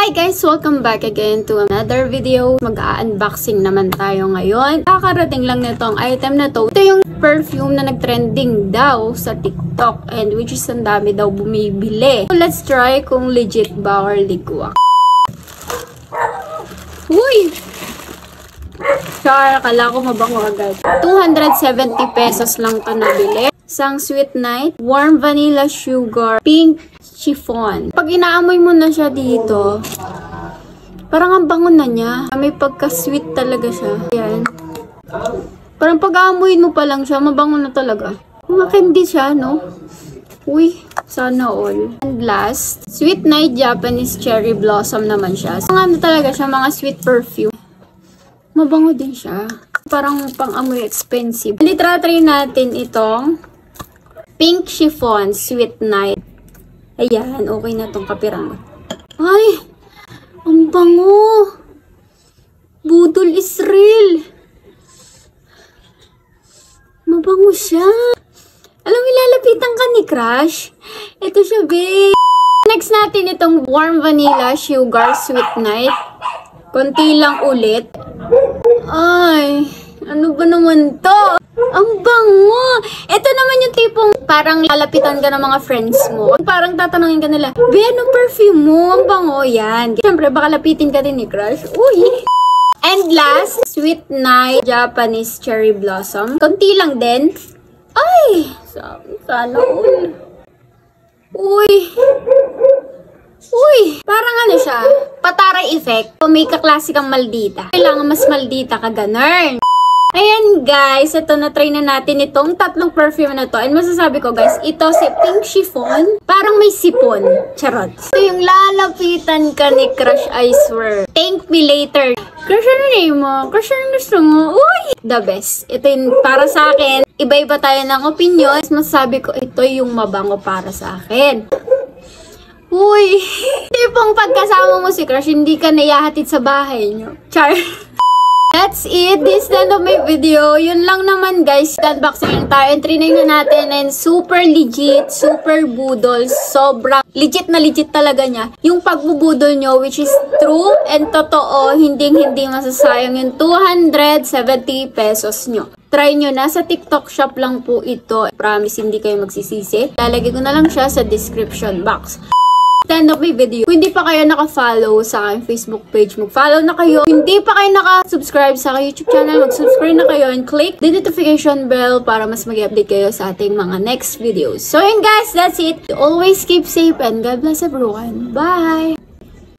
Hi guys! Welcome back again to another video. Mag-unboxing naman tayo ngayon. Kakarating lang nitong item na to. Ito yung perfume na nag-trending daw sa TikTok and which is ang dami daw bumibili. So let's try kung legit ba or ligwak. Uy! Char, akala ko mabango agad. 270 pesos lang ito nabili. Isang Sweet Night, Warm Vanilla Sugar, Pink Chiffon. Pag inaamoy mo na siya dito, parang ang bango na niya. May pagka-sweet talaga siya. Ayan. Parang pag-aamoy mo pa lang siya, mabango na talaga. Mga candy siya, no? Uy, sana all. And last, Sweet Night Japanese Cherry Blossom naman siya. Mga ano talaga siya, mga sweet perfume. Mabango din siya. Parang pang-amoy expensive. Try natin itong Pink Chiffon Sweet Night. Ayan, okay na tong kapirang. Ay! Ang bango! Budol is real! Mabango siya! Alam mo, ilalapitan ka ni Crush? Ito siya, babe! Next natin itong Warm Vanilla Sugar Sweet Night. Konti lang ulit. Ay! Ano ba naman to? Ang bango! Ito naman yung tipong parang lalapitan ka ng mga friends mo. Parang tatanungin ka nila, "Be, anong perfume mo? Ang bango." Yan. Siyempre, baka lapitin ka din ni Crush. Uy! And last, Sweet Night Japanese Cherry Blossom. Konti lang din. Ay! Sana all. Uy! Uy! Parang ano siya? Pataray effect. Kung may kaklase kang maldita, kailangan mas maldita ka ganun. Ayan guys, ito na try na natin itong tatlong perfume na to. And masasabi ko guys, ito si Pink Chiffon, parang may sipon. Charot. Ito yung lalapitan ka ni Crush, I swear. Thank me later. Crush, ano name mo? Crush, ano gusto mo? Uy! The best. Ito yung para sa akin. Iba-iba tayo ng opinion. Masasabi ko, ito yung mabango para sa akin. Uy! Tipong pagkasama mo si Crush, hindi ka nayahatid sa bahay nyo. Char! That's it. This is the end of my video. Yun lang naman guys. Unboxing lang tayo. And trinay na natin. And super legit, super budol. Sobrang legit na legit talaga niya. Yung pagbubudol nyo, which is true and totoo, hindi masasayang yung 270 pesos nyo. Try nyo na. Sa TikTok shop lang po ito. Promise, hindi kayo magsisisi. Lalagay ko na lang siya sa description box. End of my video. Kung hindi pa kayo naka-follow sa aking Facebook page, mag-follow na kayo. Kung hindi pa kayo naka-subscribe sa aking YouTube channel, mag-subscribe na kayo and click the notification bell para mas mag-update kayo sa ating mga next videos. So yun guys, that's it. Always keep safe and God bless everyone. Bye!